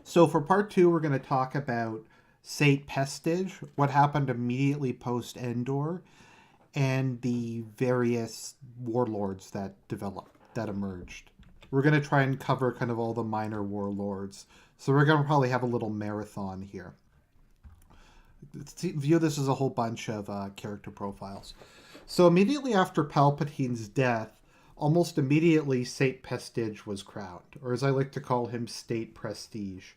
So for part two, we're going to talk about Sate Pestage, what happened immediately post Endor, and the various warlords that developed, that emerged. We're going to try and cover kind of all the minor warlords. So we're going to probably have a little marathon here. View this as a whole bunch of character profiles. So immediately after Palpatine's death, almost immediately Sate Pestage was crowned, or as I like to call him, State Prestige.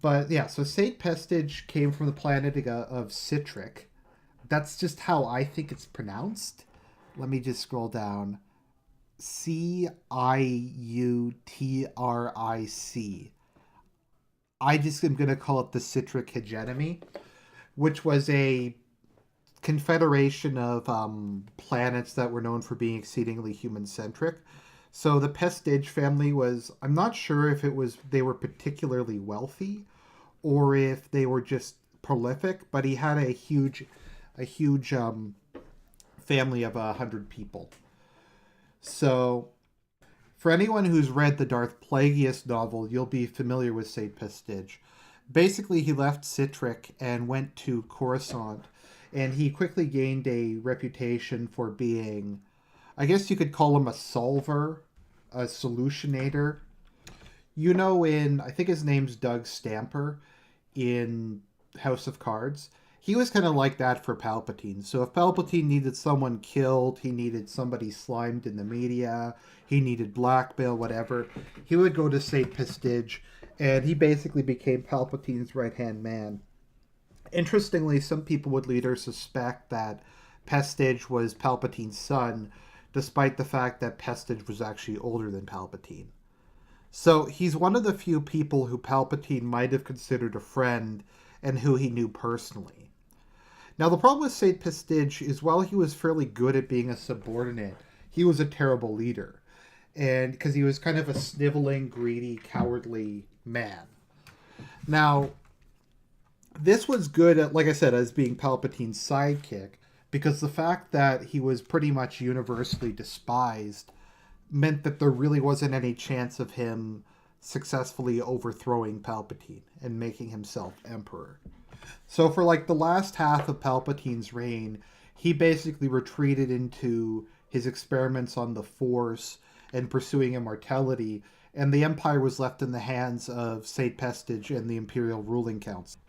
But yeah, so Sate Pestage came from the planet of Citric. That's just how I think it's pronounced. Let me just scroll down. Ciutric. I just am going to call it the Citric hegemony, which was a confederation of planets that were known for being exceedingly human-centric. So the Pestage family was, I'm not sure if it was they were particularly wealthy or if they were just prolific, but he had a huge family of 100 people. So for anyone who's read the Darth Plagueis novel, you'll be familiar with Sate Pestage. Basically, he left Citric and went to Coruscant, and he quickly gained a reputation for being, I guess you could call him a solver, a solutionator. You know, I think his name's Doug Stamper in House of Cards. He was kind of like that for Palpatine. So if Palpatine needed someone killed, he needed somebody slimed in the media, he needed blackmail, whatever, he would go to Sate Pestage, and he basically became Palpatine's right-hand man. Interestingly, some people would later suspect that Pestage was Palpatine's son, despite the fact that Pestage was actually older than Palpatine. So he's one of the few people who Palpatine might have considered a friend and who he knew personally. Now, the problem with Sate Pestage is while he was fairly good at being a subordinate, he was a terrible leader. And because he was kind of a sniveling, greedy, cowardly man. Now, this was good at, like I said, as being Palpatine's sidekick, because the fact that he was pretty much universally despised meant that there really wasn't any chance of him successfully overthrowing Palpatine and making himself emperor. So for like the last half of Palpatine's reign, he basically retreated into his experiments on the Force and pursuing immortality, and the Empire was left in the hands of Sate Pestage and the Imperial ruling council.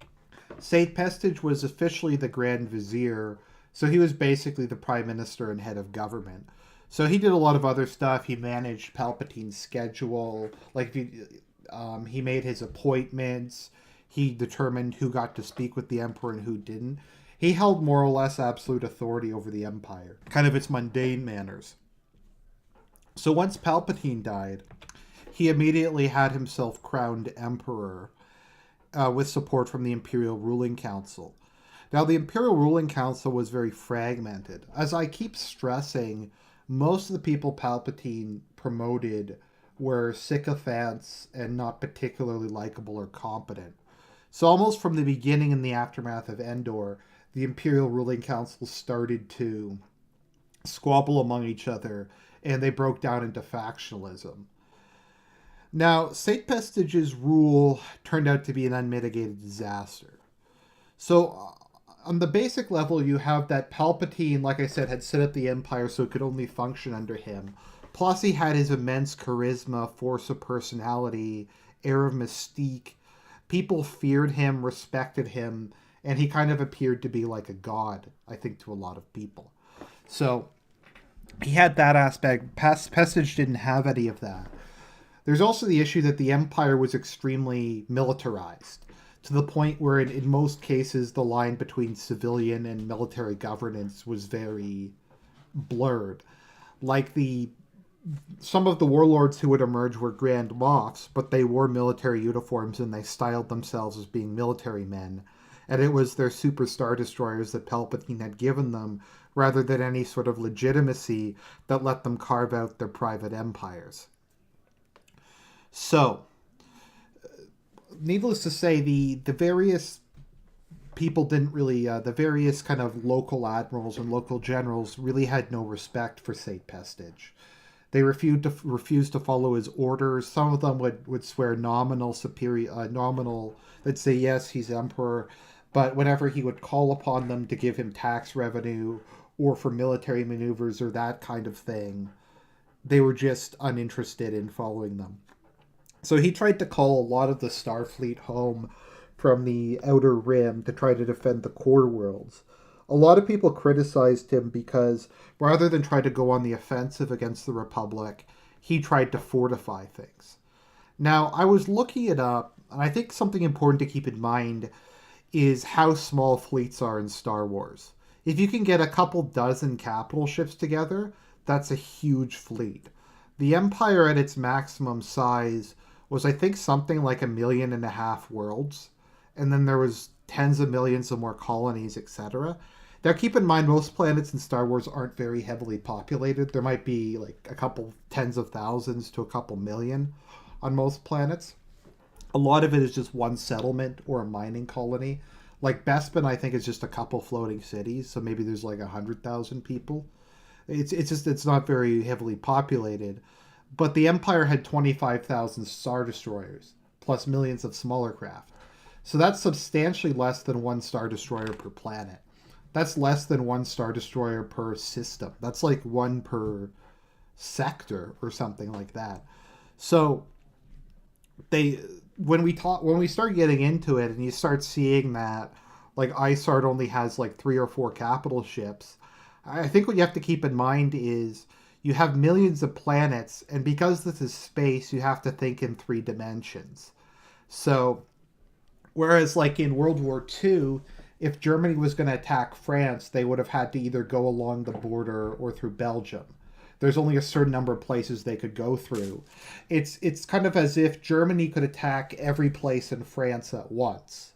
Sate Pestage was officially the Grand Vizier, so he was basically the Prime Minister and head of government. So he did a lot of other stuff. He managed Palpatine's schedule. He made his appointments. He determined who got to speak with the Emperor and who didn't. He held more or less absolute authority over the Empire, kind of its mundane manners. So once Palpatine died, he immediately had himself crowned Emperor with support from the Imperial ruling council. Now, the Imperial ruling council was very fragmented. As I keep stressing, most of the people Palpatine promoted were sycophants and not particularly likable or competent. So almost from the beginning in the aftermath of Endor, the Imperial ruling council started to squabble among each other, and they broke down into factionalism. Now, Sate Pestage's rule turned out to be an unmitigated disaster. So, on the basic level, you have that Palpatine, like I said, had set up the Empire so it could only function under him. Plus, he had his immense charisma, force of personality, air of mystique. People feared him, respected him, and he kind of appeared to be like a god, I think, to a lot of people. So, he had that aspect. Pestage didn't have any of that. There's also the issue that the Empire was extremely militarized, to the point where in most cases the line between civilian and military governance was very blurred. Like some of the warlords who would emerge were Grand Moffs, but they wore military uniforms and they styled themselves as being military men. And it was their super star destroyers that Palpatine had given them, rather than any sort of legitimacy that let them carve out their private empires. So, needless to say, the various people didn't really, the various kind of local admirals and local generals really had no respect for Sate Pestage. They refused to follow his orders. Some of them would swear nominal superior, nominal. They'd say yes, he's emperor, but whenever he would call upon them to give him tax revenue or for military maneuvers or that kind of thing, they were just uninterested in following them. So he tried to call a lot of the Starfleet home from the Outer Rim to try to defend the core worlds. A lot of people criticized him because rather than try to go on the offensive against the Republic, he tried to fortify things. Now, I was looking it up, and I think something important to keep in mind is how small fleets are in Star Wars. If you can get a couple dozen capital ships together, that's a huge fleet. The Empire at its maximum size was, I think, something like 1.5 million worlds, and then there was tens of millions of more colonies, etc. Now, keep in mind, most planets in Star Wars aren't very heavily populated. There might be like a couple tens of thousands to a couple million on most planets. A lot of it is just one settlement or a mining colony. Like Bespin, I think, is just a couple floating cities, so maybe there's like 100,000 people. It's not very heavily populated. But the Empire had 25,000 Star Destroyers, plus millions of smaller craft. So that's substantially less than one Star Destroyer per planet. That's less than one Star Destroyer per system. That's like one per sector or something like that. So when we start getting into it and you start seeing that like ISARD only has like 3 or 4 capital ships, I think what you have to keep in mind is you have millions of planets, and because this is space, you have to think in 3 dimensions. So whereas like in World War II, if Germany was going to attack France, they would have had to either go along the border or through Belgium. There's only a certain number of places they could go through. It's kind of as if Germany could attack every place in France at once.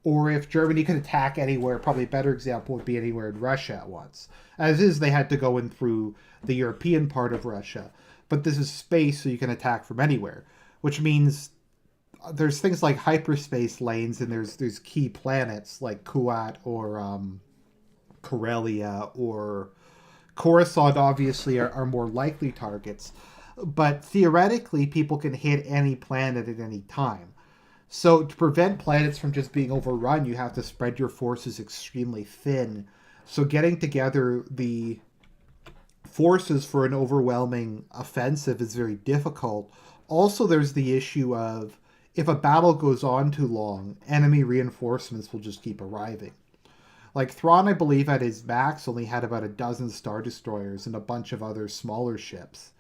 Or if Germany could attack anywhere, probably a better example would be anywhere in Russia at once. As is, they had to go in through the European part of Russia. But this is space, so you can attack from anywhere. Which means there's things like hyperspace lanes, and there's key planets like Kuat or Corellia or Coruscant obviously are more likely targets. But theoretically, people can hit any planet at any time. So to prevent planets from just being overrun, you have to spread your forces extremely thin. So getting together the forces for an overwhelming offensive is very difficult. Also, there's the issue of if a battle goes on too long, enemy reinforcements will just keep arriving. Like Thrawn, I believe, at his max only had about a dozen Star Destroyers and a bunch of other smaller ships.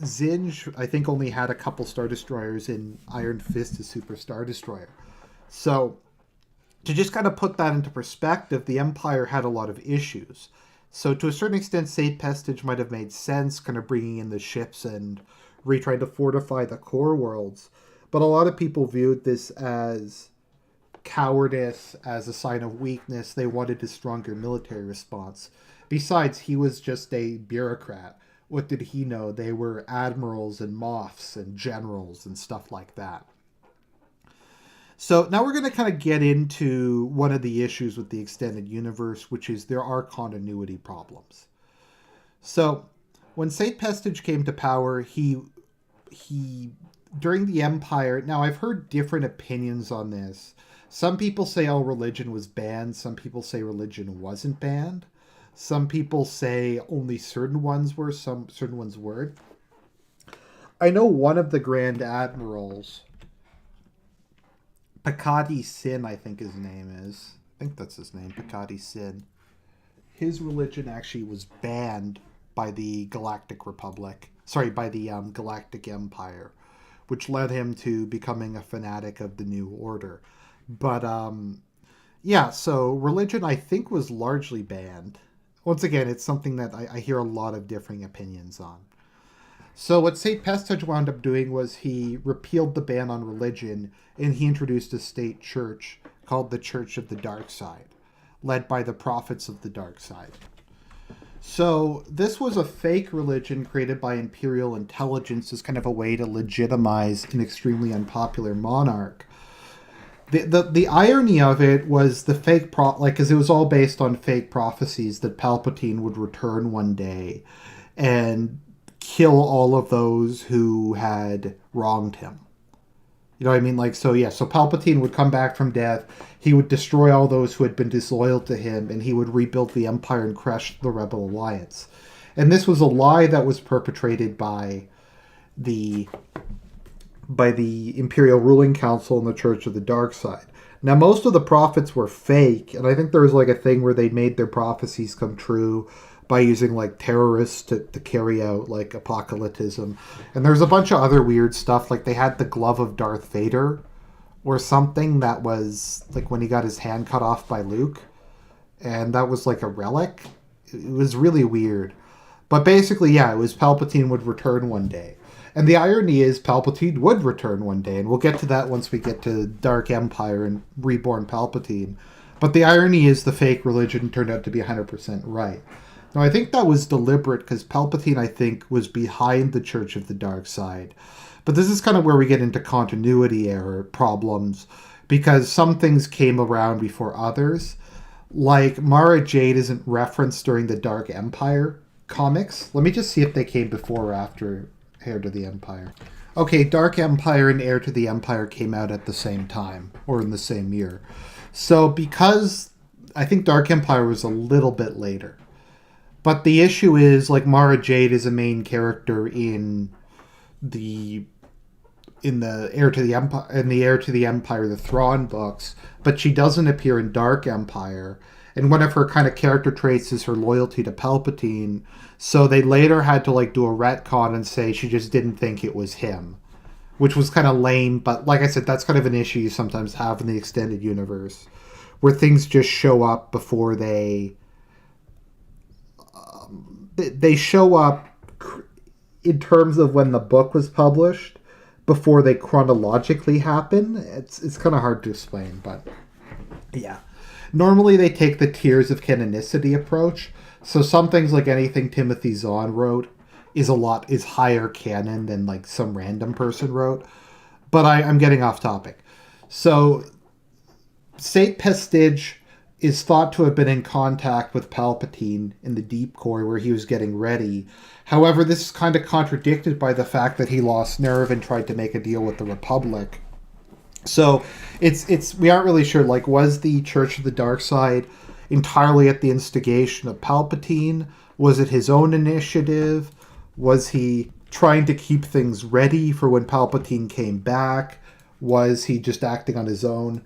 Zinj, I think, only had a couple Star Destroyers in Iron Fist, a Super Star Destroyer. So, to just kind of put that into perspective, the Empire had a lot of issues. So, to a certain extent, Sate Pestage might have made sense, kind of bringing in the ships and retrying to fortify the core worlds. But a lot of people viewed this as cowardice, as a sign of weakness. They wanted a stronger military response. Besides, he was just a bureaucrat. What did he know? They were admirals and moffs and generals and stuff like that. So now we're going to kind of get into one of the issues with the extended universe, which is there are continuity problems. So when Sate Pestage came to power, he during the Empire, now I've heard different opinions on this. Some people say, oh, religion was banned. Some people say religion wasn't banned. Some people say only certain ones were, certain ones weren't. I know one of the Grand Admirals, Pakati Sin, I think his name is. I think that's his name, Pakati Sin. His religion actually was banned by the Galactic Republic. Sorry, by the Galactic Empire, which led him to becoming a fanatic of the New Order. But, yeah, so religion, I think, was largely banned. Once again, it's something that I hear a lot of differing opinions on. So what Sate Pestage wound up doing was he repealed the ban on religion, and he introduced a state church called the Church of the Dark Side, led by the prophets of the Dark Side. So this was a fake religion created by Imperial intelligence as kind of a way to legitimize an extremely unpopular monarch. The irony of it was the fake because it was all based on fake prophecies that Palpatine would return one day and kill all of those who had wronged him. You know what I mean? Like, so yeah, so Palpatine would come back from death, he would destroy all those who had been disloyal to him, and he would rebuild the Empire and crush the Rebel Alliance. And this was a lie that was perpetrated the by the Imperial ruling council and the Church of the Dark Side. Now, most of the prophets were fake, and I think there was like a thing where they made their prophecies come true by using like terrorists to carry out like apocalypticism. And there's a bunch of other weird stuff, like they had the glove of Darth Vader or something that was like when he got his hand cut off by Luke, and that was like a relic. It was really weird. But basically, yeah, it was Palpatine would return one day. And the irony is Palpatine would return one day, and we'll get to that once we get to Dark Empire and Reborn Palpatine. But the irony is the fake religion turned out to be 100% right. Now, I think that was deliberate because Palpatine, I think, was behind the Church of the Dark Side. But this is kind of where we get into continuity error problems, because some things came around before others. Like, Mara Jade isn't referenced during the Dark Empire comics. Let me just see if they came before or after Heir to the Empire. Okay, Dark Empire and Heir to the Empire came out at the same time, or in the same year. So because I think Dark Empire was a little bit later. But the issue is, like, Mara Jade is a main character in the Heir to the Empire, the Thrawn books, but she doesn't appear in Dark Empire. And one of her kind of character traits is her loyalty to Palpatine. So they later had to like do a retcon and say she just didn't think it was him, which was kind of lame. But like I said, that's kind of an issue you sometimes have in the extended universe, where things just show up before they show up in terms of when the book was published before they chronologically happen. It's kind of hard to explain, but yeah. Normally they take the tiers of canonicity approach. So some things, like anything Timothy Zahn wrote, is higher canon than like some random person wrote. But I'm getting off topic. So Sate Pestage is thought to have been in contact with Palpatine in the Deep Core where he was getting ready. However, this is kind of contradicted by the fact that he lost nerve and tried to make a deal with the Republic. So it's we aren't really sure, like, was the Church of the Dark Side entirely at the instigation of Palpatine? Was it his own initiative? Was he trying to keep things ready for when Palpatine came back? Was he just acting on his own?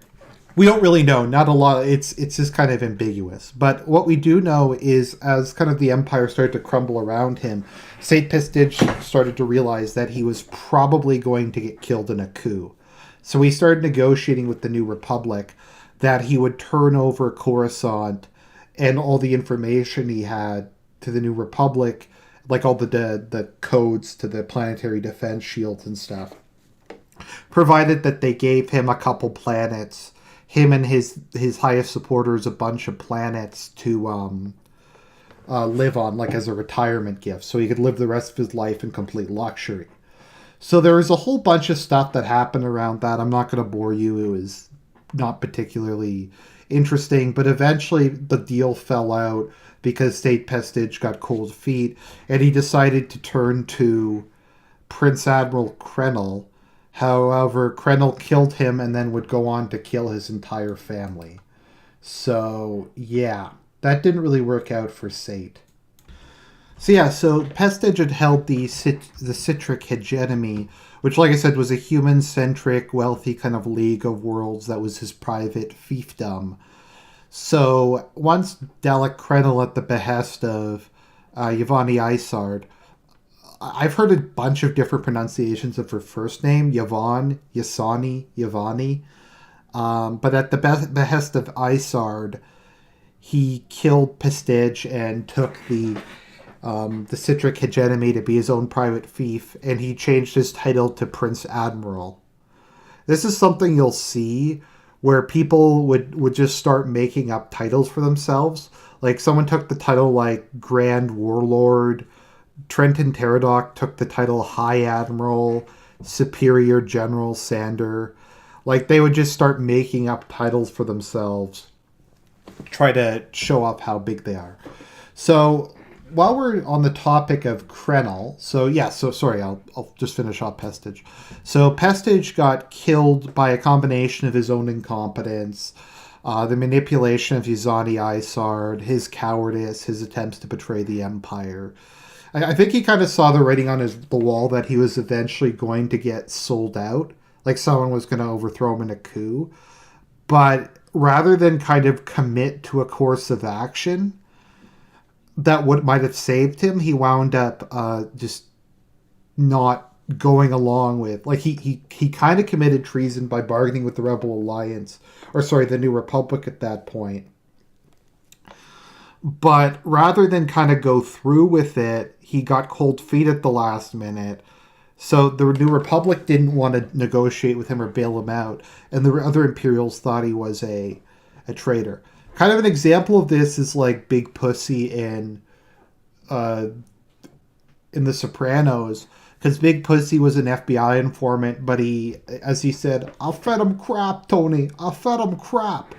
We don't really know. Not a lot. It's just kind of ambiguous. But what we do know is, as kind of the Empire started to crumble around him, Sate Pestage started to realize that he was probably going to get killed in a coup. So he started negotiating with the New Republic that he would turn over Coruscant and all the information he had to the New Republic, like all the codes to the planetary defense shields and stuff, provided that they gave him a couple planets, him and his highest supporters a bunch of planets to live on, like as a retirement gift, so he could live the rest of his life in complete luxury. So there was a whole bunch of stuff that happened around that. I'm not going to bore you. It was not particularly interesting, but eventually the deal fell out because Sate Pestage got cold feet, and he decided to turn to Prince-Admiral Krennel. However, Krennel killed him and then would go on to kill his entire family. So, yeah, that didn't really work out for Sate. So Pestage had held the Citric hegemony, which, like I said, was a human-centric, wealthy kind of League of Worlds that was his private fiefdom. So once Dalek Krennel, at the behest of Yvonne Isard, I've heard a bunch of different pronunciations of her first name, Yvonne, Yasani, Yvonne, but at the behest of Isard, he killed Pestage and took the Citric hegemony to be his own private fief, and he changed his title to Prince-Admiral. This is something you'll see where people would just start making up titles for themselves. Like, someone took the title, like, Grand Warlord. Trenton Teradoc took the title High Admiral. Superior General Sander. Like, they would just start making up titles for themselves, try to show off how big they are. So, while we're on the topic of Krennel, I'll just finish off Pestage. So, Pestage got killed by a combination of his own incompetence, the manipulation of Yuzani Isard, his cowardice, his attempts to betray the Empire. I think he kind of saw the writing on the wall that he was eventually going to get sold out, like someone was going to overthrow him in a coup. But rather than kind of commit to a course of action that might have saved him, he wound up just not going along with, like, he kind of committed treason by bargaining with the Rebel Alliance, the New Republic at that point. But rather than kind of go through with it, he got cold feet at the last minute. So the New Republic didn't want to negotiate with him or bail him out, and the other Imperials thought he was a traitor. Kind of an example of this is like Big Pussy in The Sopranos, because Big Pussy was an FBI informant, but he, as he said, "I fed him crap, Tony. I fed him crap."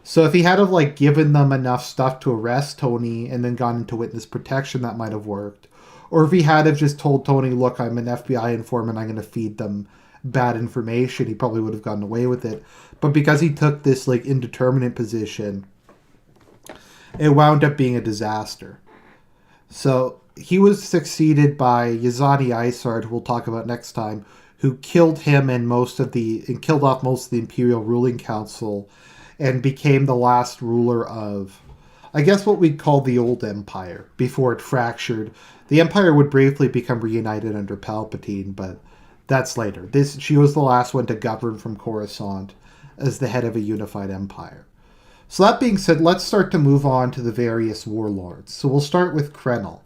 So if he had have given them enough stuff to arrest Tony and then gone into witness protection, that might have worked. Or if he had have just told Tony, "Look, I'm an FBI informant, I'm going to feed them bad information," he probably would have gotten away with it. But because he took this indeterminate position, it wound up being a disaster. So he was succeeded by Yuzani Isard, who we'll talk about next time, who killed him and killed off most of the Imperial ruling council, and became the last ruler of, I guess, what we'd call the Old Empire, before it fractured. The Empire would briefly become reunited under Palpatine, but that's later. She was the last one to govern from Coruscant as the head of a unified empire. So that being said, let's start to move on to the various warlords. So we'll start with Krennel.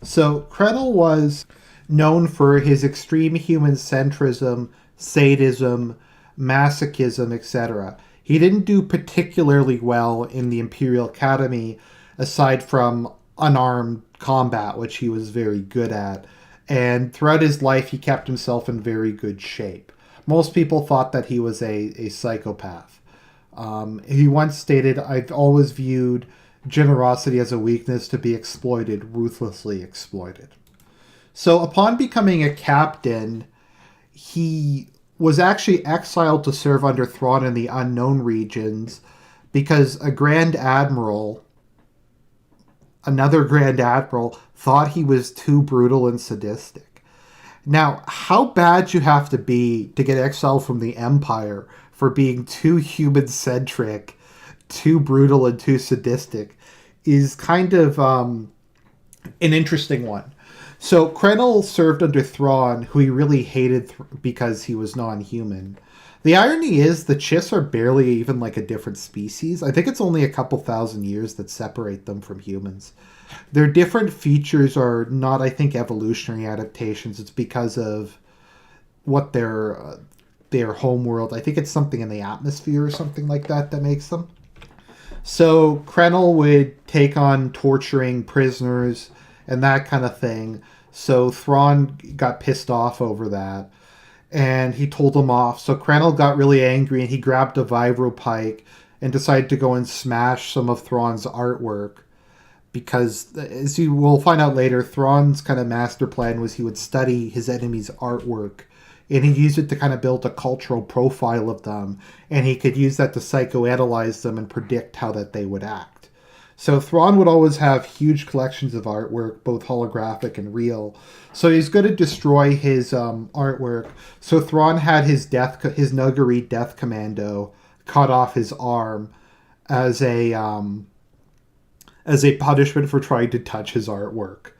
So Krennel was known for his extreme human centrism, sadism, masochism, etc. He didn't do particularly well in the Imperial Academy, aside from unarmed combat, which he was very good at. And throughout his life, he kept himself in very good shape. Most people thought that he was a psychopath. He once stated, "I've always viewed generosity as a weakness to be exploited, ruthlessly exploited." So upon becoming a captain, he was actually exiled to serve under Thrawn in the Unknown Regions because another Grand Admiral, thought he was too brutal and sadistic. Now, how bad you have to be to get exiled from the Empire for being too human-centric, too brutal, and too sadistic is kind of an interesting one. So Krennel served under Thrawn, who he really hated because he was non-human. The irony is the Chiss are barely even a different species. I think it's only a couple thousand years that separate them from humans. Their different features are not, I think, evolutionary adaptations. It's because of what their home world. I think it's something in the atmosphere or something like that makes them. So Krennel would take on torturing prisoners and that kind of thing. So Thrawn got pissed off over that, and he told him off. So Krennel got really angry, and he grabbed a vibropike and decided to go and smash some of Thrawn's artwork. Because, as you will find out later, Thrawn's kind of master plan was he would study his enemy's artwork, and he'd use it to kind of build a cultural profile of them, and he could use that to psychoanalyze them and predict how that they would act. So Thrawn would always have huge collections of artwork, both holographic and real. So he's going to destroy his artwork. So Thrawn had his Nuggery Death Commando cut off his arm as a punishment for trying to touch his artwork.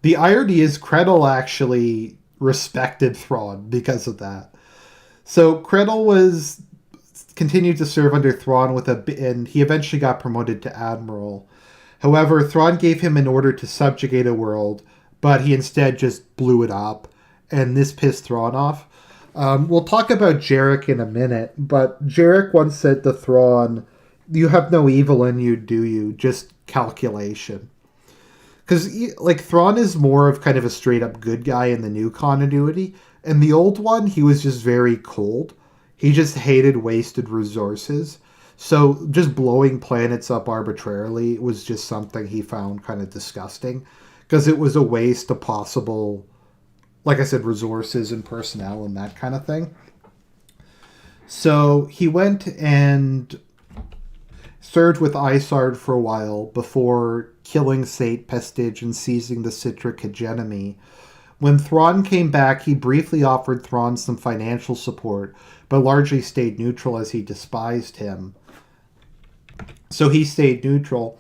The irony is Krennel actually respected Thrawn because of that. So Krennel continued to serve under Thrawn and he eventually got promoted to Admiral. However, Thrawn gave him an order to subjugate a world, but he instead just blew it up, and this pissed Thrawn off. We'll talk about Jerec in a minute, but Jerec once said to Thrawn, "You have no evil in you, do you? Just calculation." Because Thrawn is more of kind of a straight up good guy in the new continuity. In the old one, he was just very cold. He just hated wasted resources. So just blowing planets up arbitrarily was just something he found kind of disgusting because it was a waste of possible, like I said, resources and personnel and that kind of thing. So he went and served with Isard for a while before killing Sate Pestage and seizing the Citric hegemony. When Thrawn came back, he briefly offered Thrawn some financial support, but largely stayed neutral as he despised him. So he stayed neutral.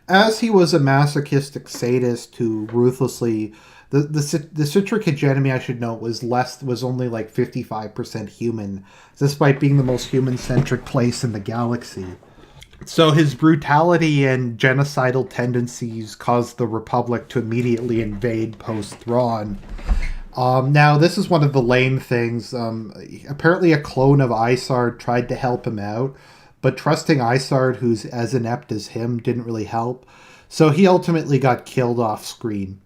As he was a masochistic sadist who ruthlessly... The Citric hegemony, I should note, was only like 55% human, despite being the most human-centric place in the galaxy. So his brutality and genocidal tendencies caused the Republic to immediately invade post-Thrawn. Now, this is one of the lame things. Apparently a clone of Isard tried to help him out, but trusting Isard, who's as inept as him, didn't really help. So he ultimately got killed off-screen.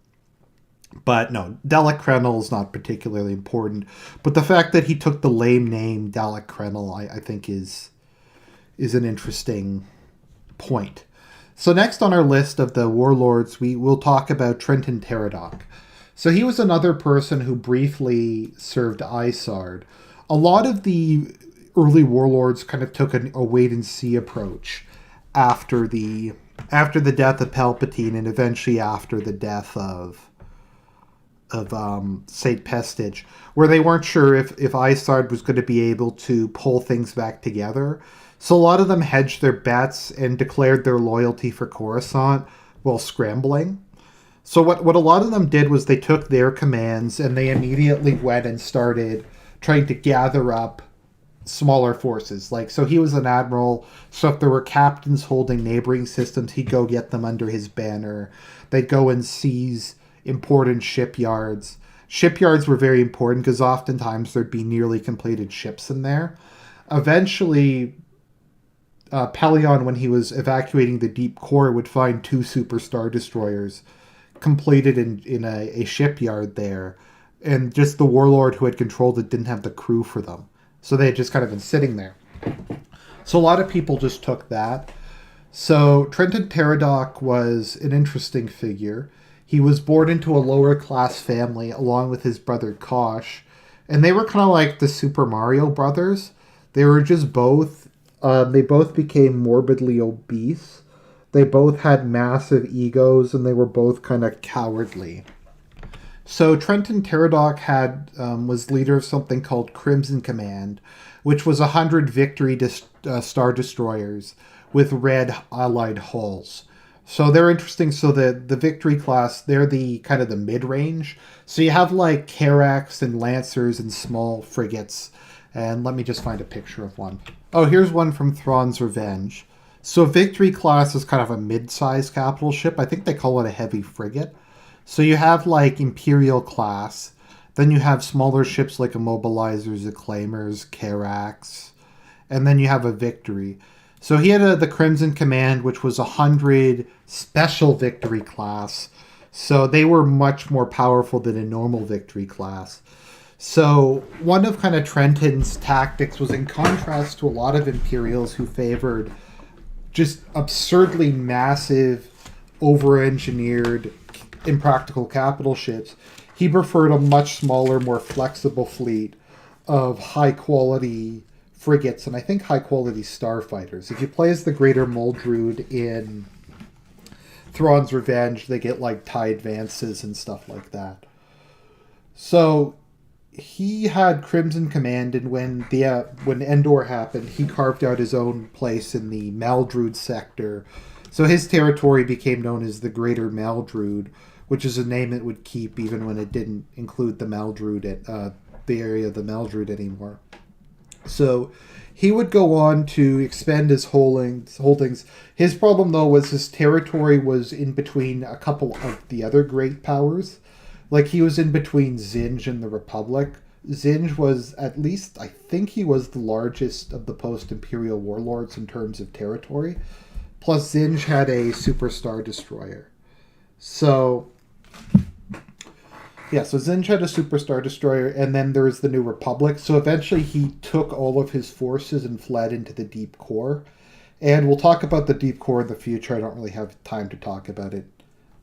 But no, Dalek Krennel is not particularly important. But the fact that he took the lame name Dalek Krennel, I think is an interesting point. So next on our list of the warlords, we will talk about Trenton Teradoc. So he was another person who briefly served Isard. A lot of the early warlords kind of took a wait-and-see approach after the death of Palpatine and eventually after the death of Sate Pestage, where they weren't sure if Isard was going to be able to pull things back together. So a lot of them hedged their bets and declared their loyalty for Coruscant while scrambling. So what a lot of them did was they took their commands and they immediately went and started trying to gather up smaller forces. Like, so he was an admiral, so if there were captains holding neighboring systems, he'd go get them under his banner. They'd go and seize important shipyards. Shipyards were very important because oftentimes there'd be nearly completed ships in there. Eventually, Pelion, when he was evacuating the deep core, would find 2 super star destroyers completed in a shipyard there, and just the warlord who had controlled it didn't have the crew for them, so they had just kind of been sitting there. So a lot of people just took that. So Trenton Teradoc was an interesting figure. He was born into a lower class family along with his brother Kosh, and they were kind of like the Super Mario brothers. They were just both, they both became morbidly obese. They both had massive egos, and they were both kind of cowardly. So Trenton Teradoc was leader of something called Crimson Command, which was 100 Victory Star Destroyers with red allied hulls. So they're interesting. So the Victory class, they're the kind of the mid-range. So you have like Caracs and Lancers and small frigates. And let me just find a picture of one. Oh, here's one from Thrawn's Revenge. So Victory class is kind of a mid-sized capital ship. I think they call it a heavy frigate. So you have like Imperial class. Then you have smaller ships like Immobilizers, Acclaimers, Caracs. And then you have a Victory. So he had the Crimson Command, which was 100 special Victory class. So they were much more powerful than a normal Victory class. So one of kind of Trenton's tactics was in contrast to a lot of Imperials who favored just absurdly massive, over-engineered, impractical capital ships. He preferred a much smaller, more flexible fleet of high-quality frigates, and I think high-quality starfighters. If you play as the Greater Muldrude in Thrawn's Revenge, they get, like, TIE advances and stuff like that. So he had Crimson Command, and when Endor happened, he carved out his own place in the Muldrude sector. So his territory became known as the Greater Muldrude, which is a name it would keep even when it didn't include the Muldrude, the area of the Muldrude anymore. So he would go on to expand his holdings. His problem, though, was his territory was in between a couple of the other great powers. Like, he was in between Zinj and the Republic. Zinj was, at least, I think he was the largest of the post-Imperial warlords in terms of territory. Plus, Zinj had a superstar destroyer. So Yeah, so Zinj had a Superstar Destroyer, and then there was the New Republic. So eventually he took all of his forces and fled into the Deep Core. And we'll talk about the Deep Core in the future. I don't really have time to talk about it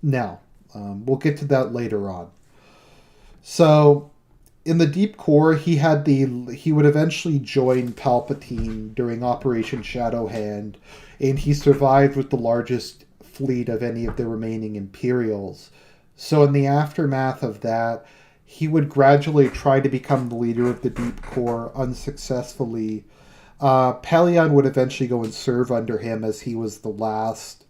now. We'll get to that later on. So in the Deep Core, he would eventually join Palpatine during Operation Shadowhand, and he survived with the largest fleet of any of the remaining Imperials. So in the aftermath of that, he would gradually try to become the leader of the Deep Core unsuccessfully. Pellaeon would eventually go and serve under him as he was the last.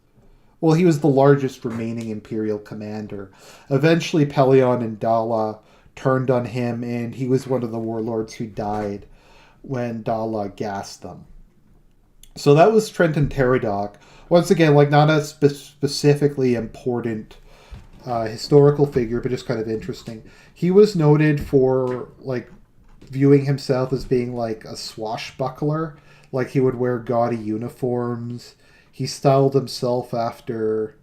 Well, he was the largest remaining Imperial commander. Eventually, Pellaeon and Dala turned on him, and he was one of the warlords who died when Dala gassed them. So that was Trenton Teradoc. Once again, like not a specifically important historical figure, but just kind of interesting. He was noted for like viewing himself as being like a swashbuckler. Like he would wear gaudy uniforms. He styled himself after.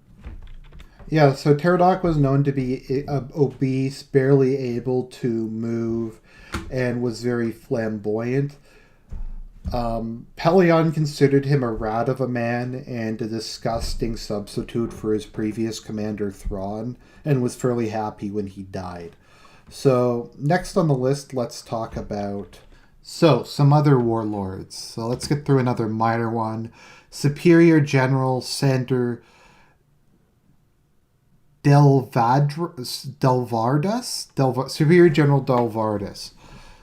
Yeah, so Teradoc was known to be obese, barely able to move, and was very flamboyant. Pellaeon considered him a rat of a man and a disgusting substitute for his previous commander Thrawn, and was fairly happy when he died. So, next on the list, let's talk about some other warlords. So let's get through another minor one. Superior General Sander Superior General Delvardus.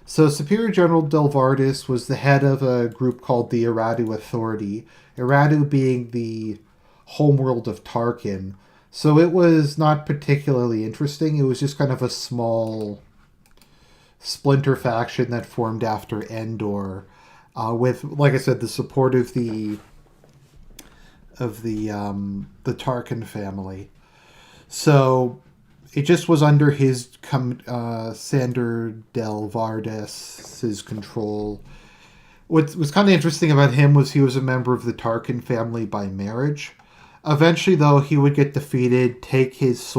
So Superior General Delvardus was the head of a group called the Iradu Authority, Iradu being the homeworld of Tarkin. So it was not particularly interesting. It was just kind of a small splinter faction that formed after Endor, with, like I said, the support of the Tarkin family. So it just was under his Sander Delvardus' control. What was kind of interesting about him was he was a member of the Tarkin family by marriage. Eventually, though, he would get defeated, take his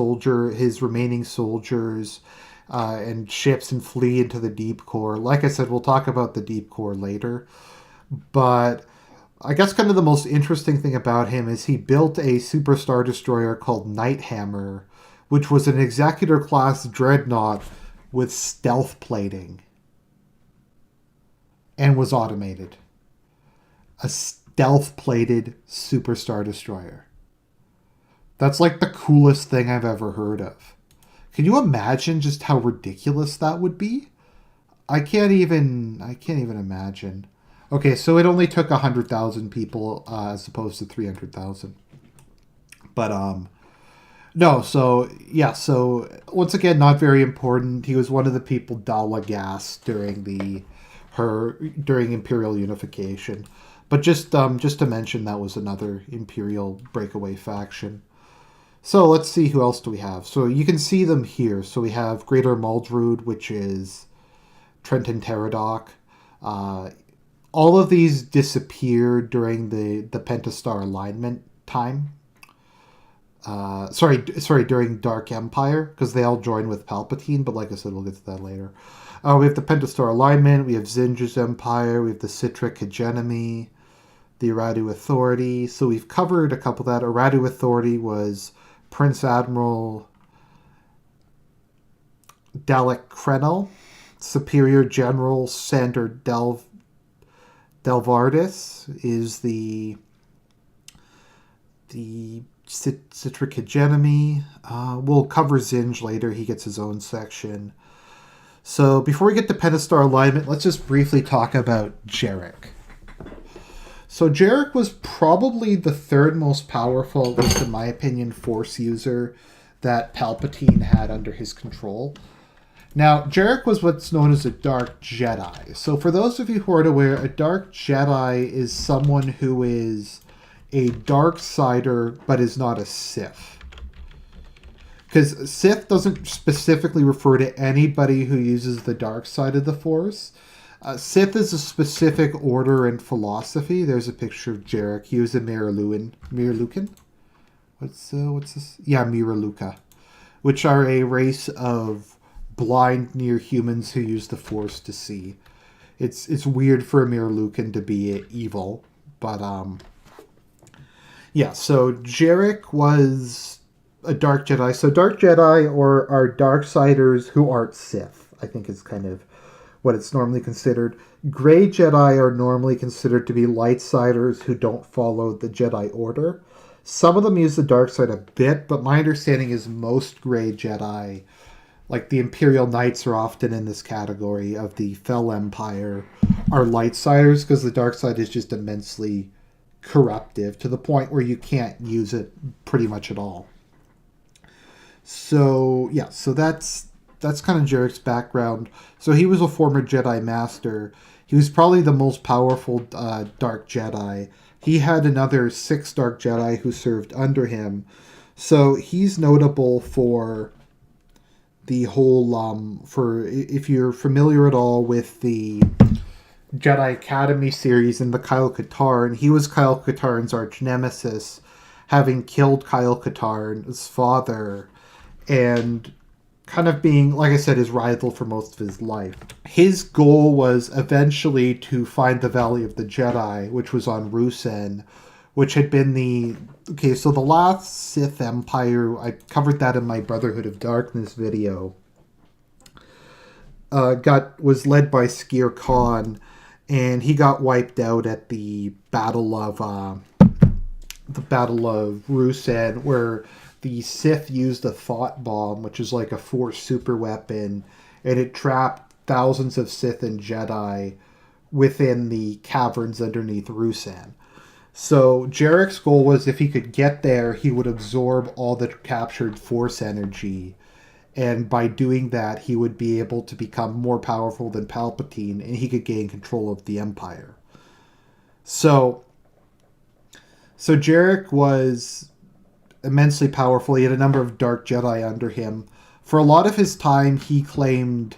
remaining soldiers, and ships and flee into the Deep Core. Like I said, we'll talk about the Deep Core later. But I guess kind of the most interesting thing about him is he built a Super Star Destroyer called Nighthammer, which was an Executor class dreadnought with stealth plating and was automated. A stealth plated Super Star Destroyer. That's like the coolest thing I've ever heard of. Can you imagine just how ridiculous that would be? I can't even imagine. Okay, so it only took 100,000 people as opposed to 300,000. But no, so yeah, so once again, not very important. He was one of the people Dala gassed during Imperial unification. But just to mention, that was another Imperial breakaway faction. So let's see, who else do we have? So you can see them here. So we have Greater Muldrud, which is Trenton Teradoc. All of these disappeared during the Pentastar Alignment time. During Dark Empire, because they all joined with Palpatine, but like I said, we'll get to that later. We have the Pentastar Alignment, we have Zinj's Empire, we have the Citric Hegemony, the Iradu Authority. So we've covered a couple of that. Iradu Authority was Prince-Admiral Krennel, Superior General Sander Delvardus is the Citric Hegemony. We'll cover Zinj later. He gets his own section. So before we get to Pentastar Alignment, let's just briefly talk about Jerec. So Jerec was probably the third most powerful, at least in my opinion, Force user that Palpatine had under his control. Now, Jerec was what's known as a Dark Jedi. So for those of you who aren't aware, a Dark Jedi is someone who is a dark sider but is not a Sith. Because Sith doesn't specifically refer to anybody who uses the dark side of the Force. Sith is a specific order and philosophy. There's a picture of Jerec. He was a Miralukan? What's this? Yeah, Miraluka. Which are a race of blind near humans who use the Force to see. It's weird for a mere Lucan to be evil, but yeah. So Jerec was a Dark Jedi. So Dark Jedi are Darksiders who aren't Sith, I think is kind of what it's normally considered. Grey Jedi are normally considered to be Lightsiders who don't follow the Jedi Order. Some of them use the dark side a bit, but my understanding is most Grey Jedi, like the Imperial Knights, are often in this category of the Fel Empire, are Lightsiders because the dark side is just immensely corruptive to the point where you can't use it pretty much at all. So yeah, so that's kind of Jerec's background. So he was a former Jedi Master. He was probably the most powerful Dark Jedi. He had another 6 Dark Jedi who served under him. So he's notable for the whole, for if you're familiar at all with the Jedi Academy series and the Kyle Katarn, he was Kyle Katarn's arch nemesis, having killed Kyle Katarn's father and kind of being, like I said, his rival for most of his life. His goal was eventually to find the Valley of the Jedi, which was on Rusen, which had been the... Okay, so the last Sith Empire, I covered that in my Brotherhood of Darkness video, was led by Skir Khan, and he got wiped out at the Battle of Rusen, where the Sith used a thought bomb, which is like a Force super weapon, and it trapped thousands of Sith and Jedi within the caverns underneath Rusen. So Jerec's goal was, if he could get there, he would absorb all the captured Force energy, and by doing that, he would be able to become more powerful than Palpatine, and he could gain control of the Empire. So Jerec was immensely powerful. He had a number of Dark Jedi under him. For a lot of his time, he claimed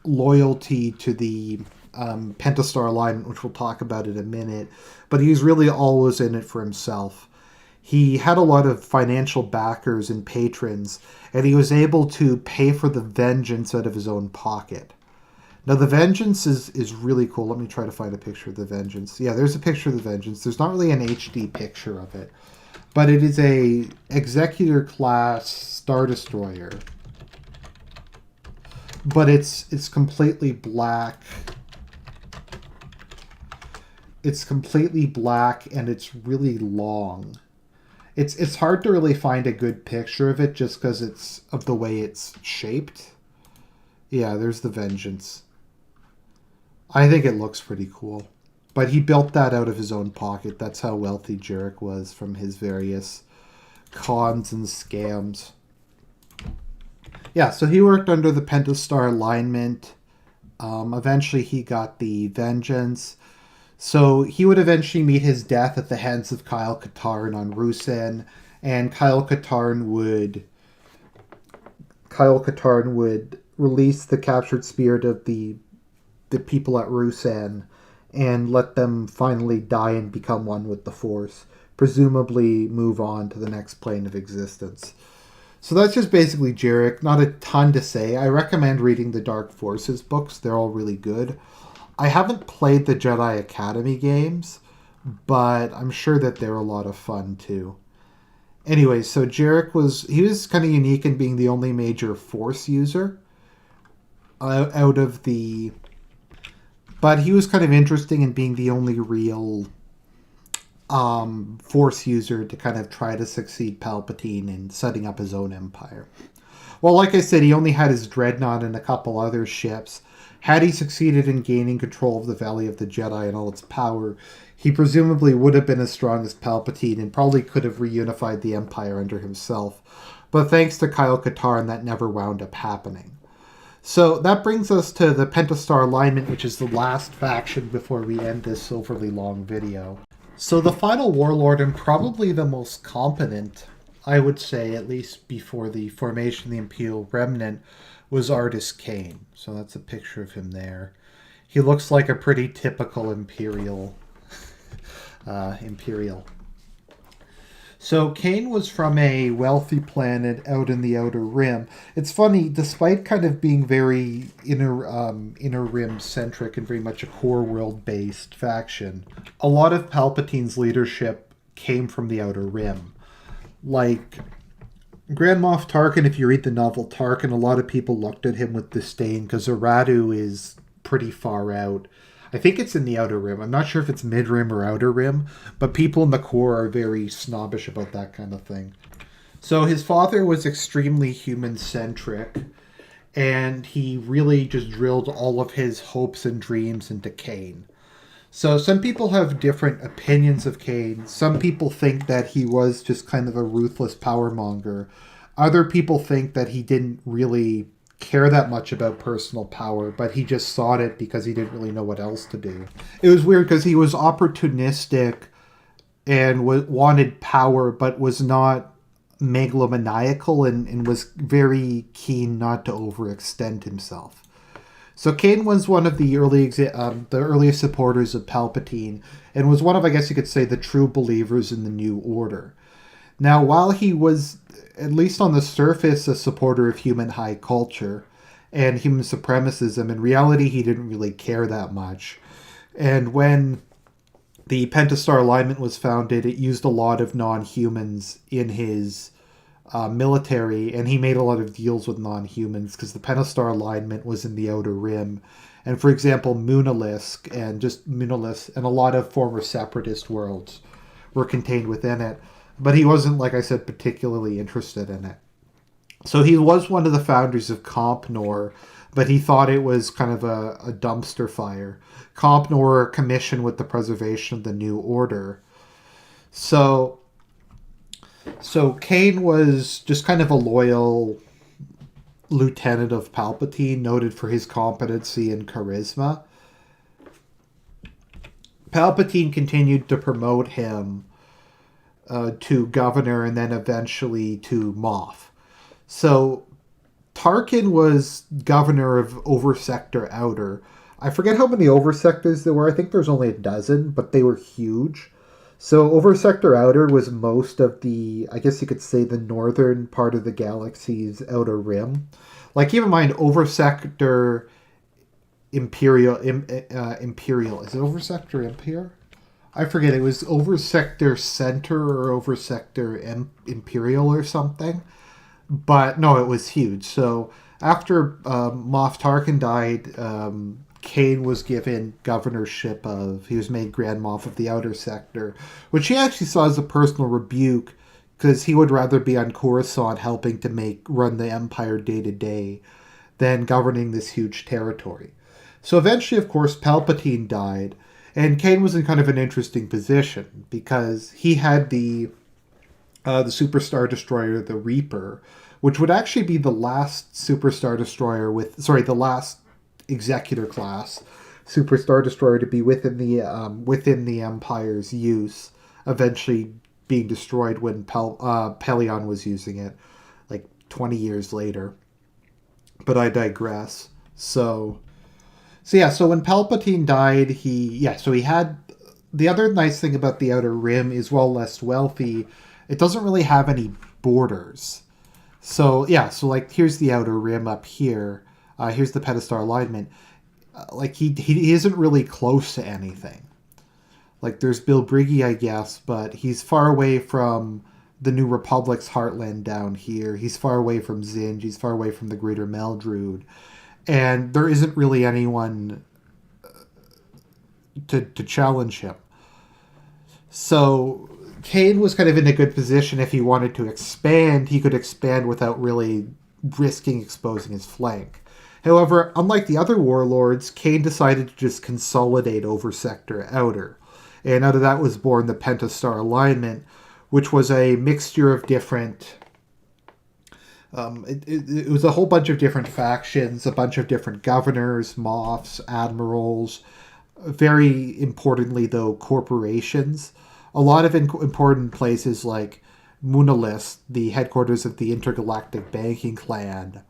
loyalty to the Pentastar Alignment, which we'll talk about in a minute, but he was really always in it for himself. He had a lot of financial backers and patrons, and he was able to pay for the Vengeance out of his own pocket. Now, the Vengeance is really cool. Let me try to find a picture of the Vengeance. Yeah, there's a picture of the Vengeance. There's not really an HD picture of it, but it is a Executor class Star Destroyer. But it's completely black. It's completely black, and it's really long. It's hard to really find a good picture of it just because it's of the way it's shaped. Yeah, there's the Vengeance. I think it looks pretty cool. But he built that out of his own pocket. That's how wealthy Jerec was from his various cons and scams. Yeah, so he worked under the Pentastar Alignment. Eventually he got the Vengeance. So he would eventually meet his death at the hands of Kyle Katarn on Rusen, and Kyle Katarn would release the captured spirit of the people at Rusen and let them finally die and become one with the Force, presumably move on to the next plane of existence. So that's just basically Jerec. Not a ton to say. I recommend reading the Dark Forces books. They're all really good. I haven't played the Jedi Academy games, but I'm sure that they're a lot of fun too. Anyway, so Jerec was kind of unique in being the only major Force user out of the... But he was kind of interesting in being the only real Force user to kind of try to succeed Palpatine in setting up his own empire. Well, like I said, he only had his Dreadnought and a couple other ships. Had he succeeded in gaining control of the Valley of the Jedi and all its power, he presumably would have been as strong as Palpatine and probably could have reunified the Empire under himself. But thanks to Kyle Katarn, that never wound up happening. So that brings us to the Pentastar Alignment, which is the last faction before we end this overly long video. So the final warlord, and probably the most competent, I would say, at least before the formation of the Imperial Remnant, was Artus Kane. So that's a picture of him there. He looks like a pretty typical Imperial. So Kane was from a wealthy planet out in the Outer Rim. It's funny, despite kind of being very inner rim centric and very much a core world based faction, a lot of Palpatine's leadership came from the Outer Rim. Like Grand Moff Tarkin, if you read the novel Tarkin, a lot of people looked at him with disdain because Aradu is pretty far out. I think it's in the Outer Rim. I'm not sure if it's Mid Rim or Outer Rim, but people in the core are very snobbish about that kind of thing. So his father was extremely human centric, and he really just drilled all of his hopes and dreams into Kane. So some people have different opinions of Kane. Some people think that he was just kind of a ruthless power monger. Other people think that he didn't really care that much about personal power, but he just sought it because he didn't really know what else to do. It was weird because he was opportunistic and wanted power, but was not megalomaniacal and was very keen not to overextend himself. So Kane was one of the the earliest supporters of Palpatine, and was one of, I guess you could say, the true believers in the New Order. Now, while he was, at least on the surface, a supporter of human high culture and human supremacism, in reality, he didn't really care that much. And when the Pentastar Alignment was founded, it used a lot of non-humans in his military, and he made a lot of deals with non-humans because the Pentastar Alignment was in the Outer Rim. And for example, Munalisk and a lot of former separatist worlds were contained within it. But he wasn't, like I said, particularly interested in it. So he was one of the founders of Compnor, but he thought it was kind of a dumpster fire. Compnor commissioned with the preservation of the New Order. So Kane was just kind of a loyal lieutenant of Palpatine, noted for his competency and charisma. Palpatine continued to promote him to governor and then eventually to Moff. So Tarkin was governor of Oversector Outer. I forget how many Oversectors there were. I think there's only a dozen, but they were huge. So Oversector Outer was most of the, I guess you could say, the northern part of the galaxy's outer rim. Like, keep in mind, Oversector Imperial. Imperial. Is it Oversector Imperial? I forget. It was Oversector Center or Oversector Imperial or something. But no, it was huge. So after Moff Tarkin died, Kane was given governorship of, he was made Grand Moff of the Outer Sector, which he actually saw as a personal rebuke because he would rather be on Coruscant helping to run the Empire day to day than governing this huge territory. So eventually, of course, Palpatine died, and Kane was in kind of an interesting position because he had the Superstar Destroyer, the Reaper, which would actually be the last Superstar Destroyer the last Executor class Superstar Destroyer to be within the Empire's use, eventually being destroyed when Pelion was using it, like 20 years later. But I digress. So when Palpatine died, he had, the other nice thing about the Outer Rim is, while less wealthy, it doesn't really have any borders. So like, here's the Outer Rim up here. Here's the Pentastar Alignment. Like, he isn't really close to anything. Like, there's Bilbrigi, I guess, but he's far away from the New Republic's heartland down here. He's far away from Zinj. He's far away from the Greater Meldrude. And there isn't really anyone to challenge him. So Kane was kind of in a good position. If he wanted to expand, he could expand without really risking exposing his flank. However, unlike the other warlords, Kane decided to just consolidate Oversector Outer. And out of that was born the Pentastar Alignment, which was a mixture of different... It was a whole bunch of different factions, a bunch of different governors, moffs, admirals, very importantly, though, corporations. A lot of important places like Munalisk, the headquarters of the Intergalactic Banking Clan,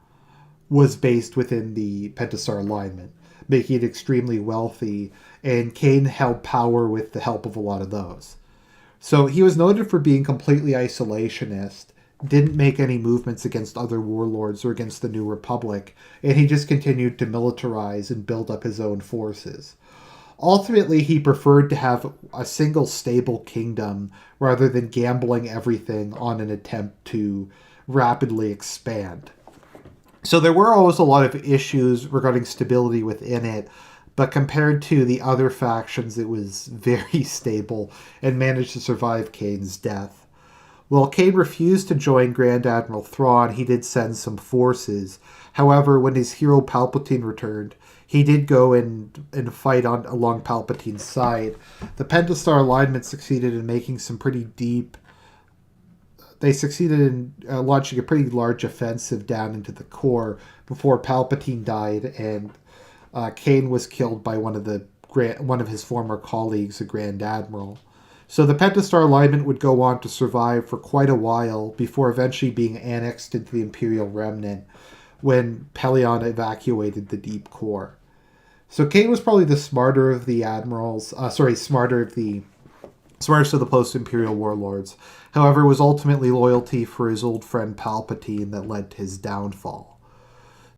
was based within the Pentastar Alignment, making it extremely wealthy, and Kane held power with the help of a lot of those. So he was noted for being completely isolationist, didn't make any movements against other warlords or against the New Republic, and he just continued to militarize and build up his own forces. Ultimately, he preferred to have a single stable kingdom rather than gambling everything on an attempt to rapidly expand. So there were always a lot of issues regarding stability within it, but compared to the other factions, it was very stable and managed to survive Kane's death. While Kane refused to join Grand Admiral Thrawn, he did send some forces. However, when his hero Palpatine returned, he did go and fight along Palpatine's side. The Pentastar Alignment succeeded in making some pretty deep. They succeeded in launching a pretty large offensive down into the core before Palpatine died, and Kane was killed by one of his former colleagues, the Grand Admiral. So the Pentastar Alignment would go on to survive for quite a while before eventually being annexed into the Imperial Remnant when Pellaeon evacuated the deep core. So Kane was probably the smarter of the admirals, smartest of the post-Imperial warlords. However, it was ultimately loyalty for his old friend Palpatine that led to his downfall.